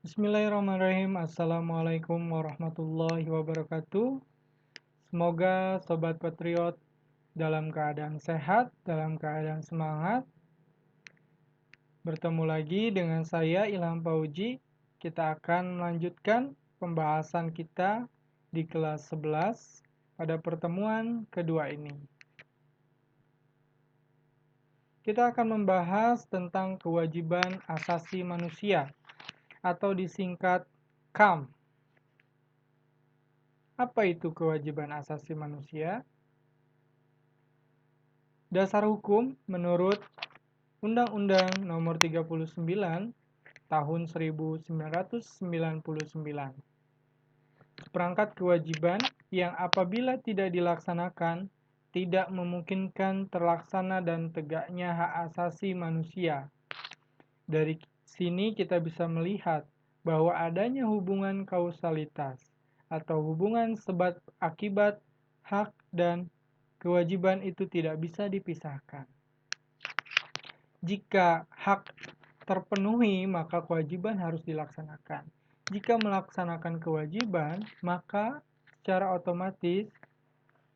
Bismillahirrahmanirrahim. Assalamualaikum warahmatullahi wabarakatuh. Semoga Sobat Patriot dalam keadaan sehat, dalam keadaan semangat. Bertemu lagi dengan saya Ilham Fauji. Kita akan melanjutkan pembahasan kita di kelas 11 pada pertemuan kedua ini. Kita akan membahas tentang kewajiban asasi manusia atau disingkat KAM. Apa itu kewajiban asasi manusia? Dasar hukum menurut Undang-Undang Nomor 39 Tahun 1999. Seperangkat kewajiban yang apabila tidak dilaksanakan tidak memungkinkan terlaksana dan tegaknya hak asasi manusia. Dari sini kita bisa melihat bahwa adanya hubungan kausalitas atau hubungan sebab akibat hak dan kewajiban itu tidak bisa dipisahkan. Jika hak terpenuhi, maka kewajiban harus dilaksanakan. Jika melaksanakan kewajiban, maka secara otomatis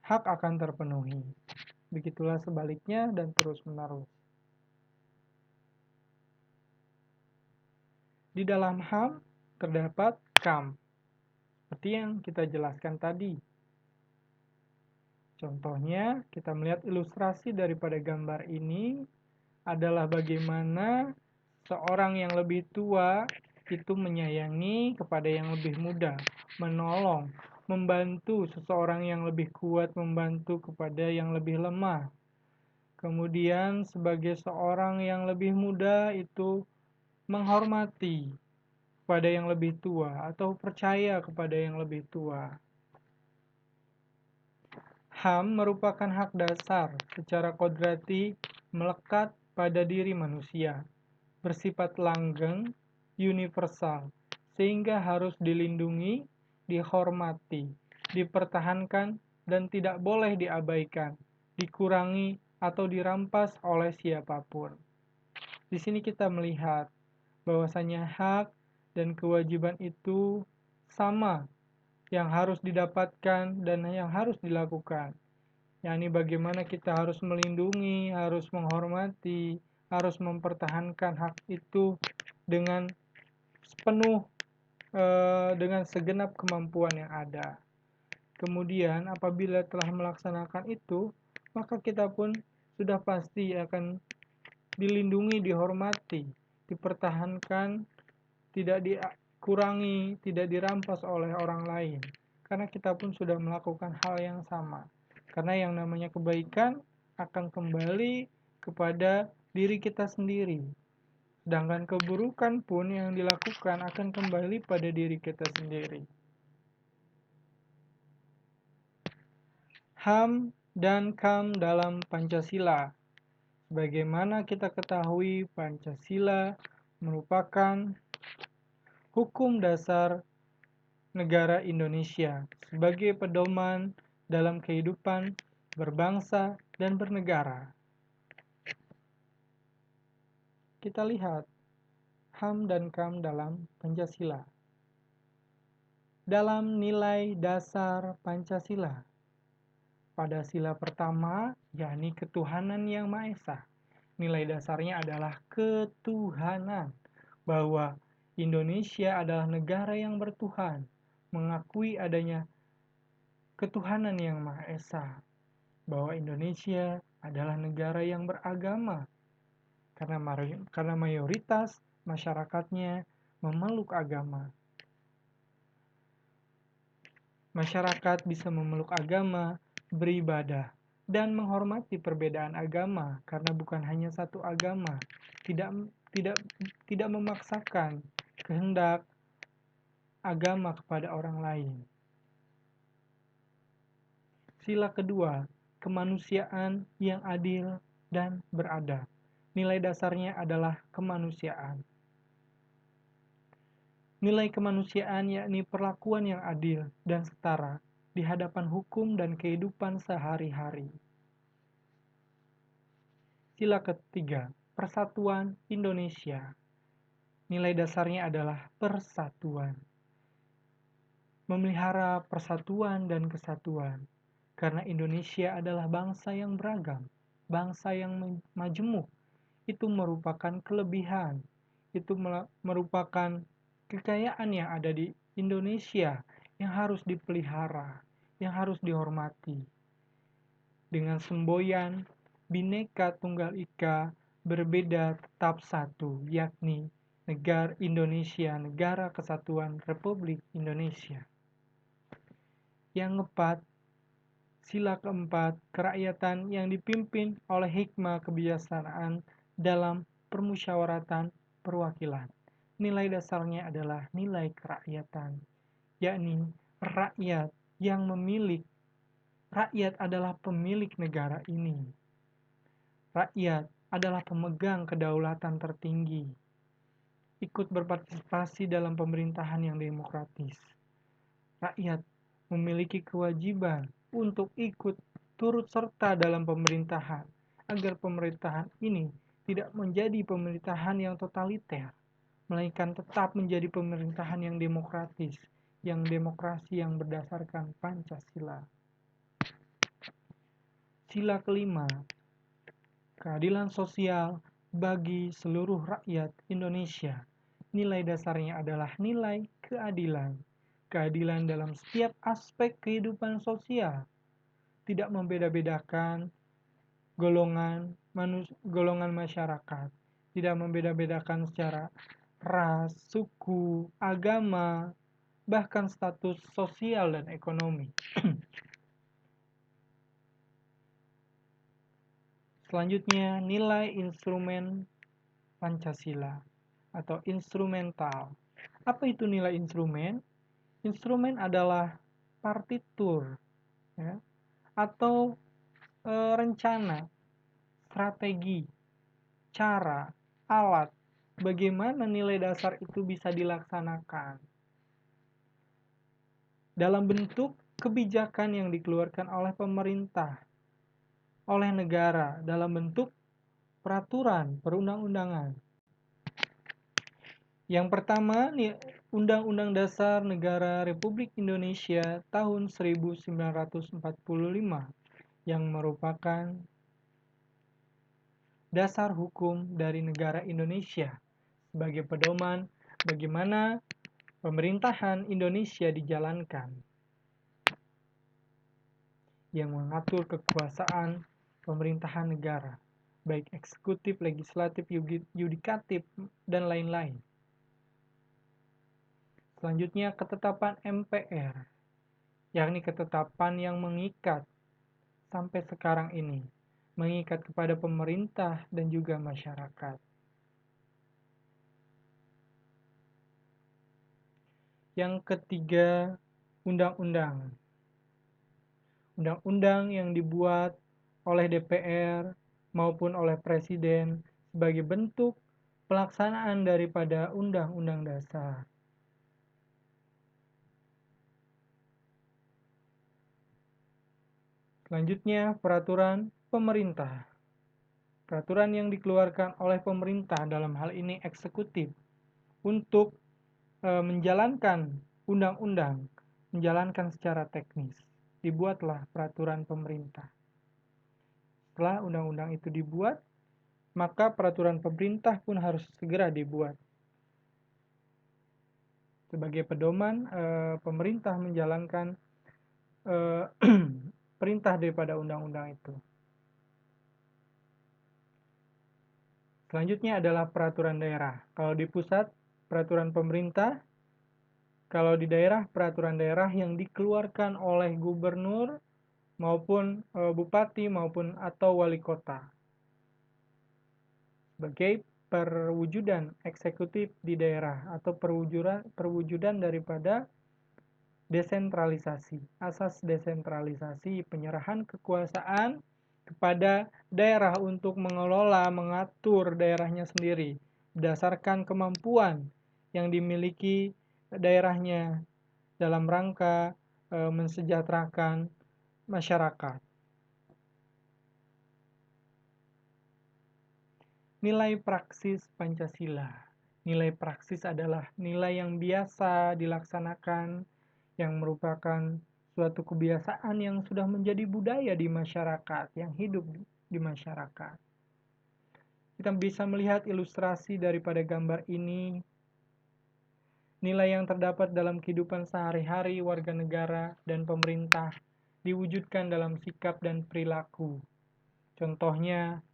hak akan terpenuhi. Begitulah sebaliknya dan terus-menerus. Di dalam HAM terdapat KAM, seperti yang kita jelaskan tadi. Contohnya, kita melihat ilustrasi daripada gambar ini adalah bagaimana seorang yang lebih tua itu menyayangi kepada yang lebih muda, menolong, membantu seseorang yang lebih kuat, membantu kepada yang lebih lemah. Kemudian sebagai seorang yang lebih muda itu menghormati kepada yang lebih tua atau percaya kepada yang lebih tua. HAM merupakan hak dasar secara kodrati melekat pada diri manusia, bersifat langgeng, universal, sehingga harus dilindungi, dihormati, dipertahankan, dan tidak boleh diabaikan, dikurangi, atau dirampas oleh siapapun. Di sini kita melihat bahwasanya hak dan kewajiban itu sama yang harus didapatkan dan yang harus dilakukan. Yakni bagaimana kita harus melindungi, harus menghormati, harus mempertahankan hak itu dengan penuh dengan segenap kemampuan yang ada. Kemudian apabila telah melaksanakan itu, maka kita pun sudah pasti akan dilindungi, dihormati, dipertahankan, tidak dikurangi, tidak dirampas oleh orang lain. Karena kita pun sudah melakukan hal yang sama. Karena yang namanya kebaikan akan kembali kepada diri kita sendiri. Sedangkan keburukan pun yang dilakukan akan kembali pada diri kita sendiri. HAM dan KAM dalam Pancasila. Bagaimana kita ketahui Pancasila merupakan hukum dasar negara Indonesia sebagai pedoman dalam kehidupan berbangsa dan bernegara. Kita lihat HAM dan KAM dalam Pancasila. Dalam nilai dasar Pancasila, pada sila pertama, yakni ketuhanan yang Maha Esa. Nilai dasarnya adalah ketuhanan, bahwa Indonesia adalah negara yang bertuhan, mengakui adanya ketuhanan yang Maha Esa, bahwa Indonesia adalah negara yang beragama, karena mayoritas masyarakatnya memeluk agama. Masyarakat bisa memeluk agama, beribadah, dan menghormati perbedaan agama karena bukan hanya satu agama, tidak memaksakan kehendak agama kepada orang lain. Sila kedua, kemanusiaan yang adil dan beradab. Nilai dasarnya adalah kemanusiaan. Nilai kemanusiaan yakni perlakuan yang adil dan setara di hadapan hukum dan kehidupan sehari-hari. Sila ketiga, persatuan Indonesia. Nilai dasarnya adalah persatuan. Memelihara persatuan dan kesatuan. Karena Indonesia adalah bangsa yang beragam, bangsa yang majemuk. Itu merupakan kelebihan, itu merupakan kekayaan yang ada di Indonesia yang harus dipelihara, yang harus dihormati. Dengan semboyan Bhinneka Tunggal Ika, berbeda tetap satu, yakni negara Indonesia, Negara Kesatuan Republik Indonesia. Yang keempat, sila keempat, kerakyatan yang dipimpin oleh hikmah kebijaksanaan dalam permusyawaratan perwakilan. Nilai dasarnya adalah nilai kerakyatan, yakni rakyat yang memilih. Rakyat adalah pemilik negara ini. Rakyat adalah pemegang kedaulatan tertinggi. Ikut berpartisipasi dalam pemerintahan yang demokratis. Rakyat memiliki kewajiban untuk ikut turut serta dalam pemerintahan agar pemerintahan ini tidak menjadi pemerintahan yang totaliter, melainkan tetap menjadi pemerintahan yang demokratis, yang demokrasi yang berdasarkan Pancasila. Sila kelima, keadilan sosial bagi seluruh rakyat Indonesia. Nilai dasarnya adalah nilai keadilan. Keadilan dalam setiap aspek kehidupan sosial, tidak membeda-bedakan golongan masyarakat, tidak membeda-bedakan secara ras, suku, agama, bahkan status sosial dan ekonomi. Selanjutnya, nilai instrumen Pancasila atau instrumental. Apa itu nilai instrumen? Instrumen adalah partitur, ya, atau rencana, strategi, cara, alat, bagaimana nilai dasar itu bisa dilaksanakan dalam bentuk kebijakan yang dikeluarkan oleh pemerintah, oleh negara, dalam bentuk peraturan perundang-undangan. Yang pertama, Undang-Undang Dasar Negara Republik Indonesia tahun 1945 yang merupakan dasar hukum dari negara Indonesia sebagai pedoman bagaimana pemerintahan Indonesia dijalankan, yang mengatur kekuasaan pemerintahan negara, baik eksekutif, legislatif, yudikatif, dan lain-lain. Selanjutnya, ketetapan MPR, yakni ketetapan yang mengikat sampai sekarang ini, mengikat kepada pemerintah dan juga masyarakat. Yang ketiga, undang-undang. Undang-undang yang dibuat oleh DPR maupun oleh Presiden sebagai bentuk pelaksanaan daripada Undang-Undang Dasar. Selanjutnya, peraturan pemerintah. Peraturan yang dikeluarkan oleh pemerintah, dalam hal ini eksekutif, untuk menjalankan undang-undang, menjalankan secara teknis. Dibuatlah peraturan pemerintah. Setelah undang-undang itu dibuat, maka peraturan pemerintah pun harus segera dibuat. Sebagai pedoman, pemerintah menjalankan perintah daripada undang-undang itu. Selanjutnya adalah peraturan daerah. Kalau di pusat, peraturan pemerintah. Kalau di daerah, peraturan daerah yang dikeluarkan oleh gubernur maupun bupati maupun atau wali kota. Sebagai perwujudan eksekutif di daerah atau perwujudan daripada desentralisasi, asas desentralisasi, penyerahan kekuasaan kepada daerah untuk mengelola, mengatur daerahnya sendiri berdasarkan kemampuan yang dimiliki daerahnya dalam rangka mensejahterakan masyarakat. Nilai praksis Pancasila. Nilai praksis adalah nilai yang biasa dilaksanakan, yang merupakan suatu kebiasaan yang sudah menjadi budaya di masyarakat, yang hidup di masyarakat. Kita bisa melihat ilustrasi daripada gambar ini, nilai yang terdapat dalam kehidupan sehari-hari warga negara dan pemerintah diwujudkan dalam sikap dan perilaku. Contohnya,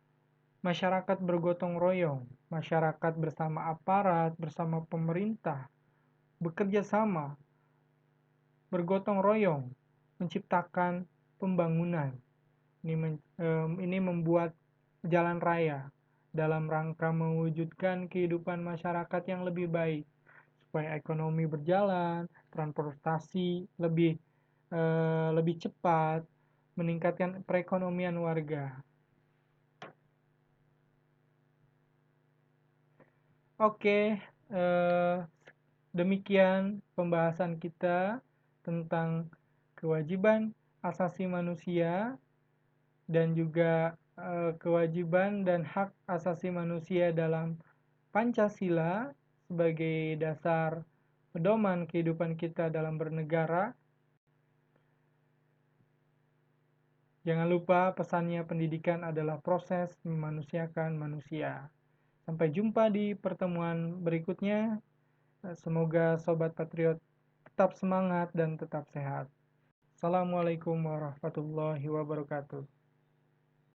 masyarakat bergotong royong, masyarakat bersama aparat, bersama pemerintah, bekerja sama, bergotong royong, menciptakan pembangunan. Ini membuat jalan raya dalam rangka mewujudkan kehidupan masyarakat yang lebih baik, supaya ekonomi berjalan, transportasi lebih cepat, meningkatkan perekonomian warga. Oke, demikian pembahasan kita tentang kewajiban asasi manusia dan juga kewajiban dan hak asasi manusia dalam Pancasila sebagai dasar pedoman kehidupan kita dalam bernegara. Jangan lupa pesannya, pendidikan adalah proses memanusiakan manusia. Sampai jumpa di pertemuan berikutnya. Semoga Sobat Patriot tetap semangat dan tetap sehat. Assalamualaikum warahmatullahi wabarakatuh.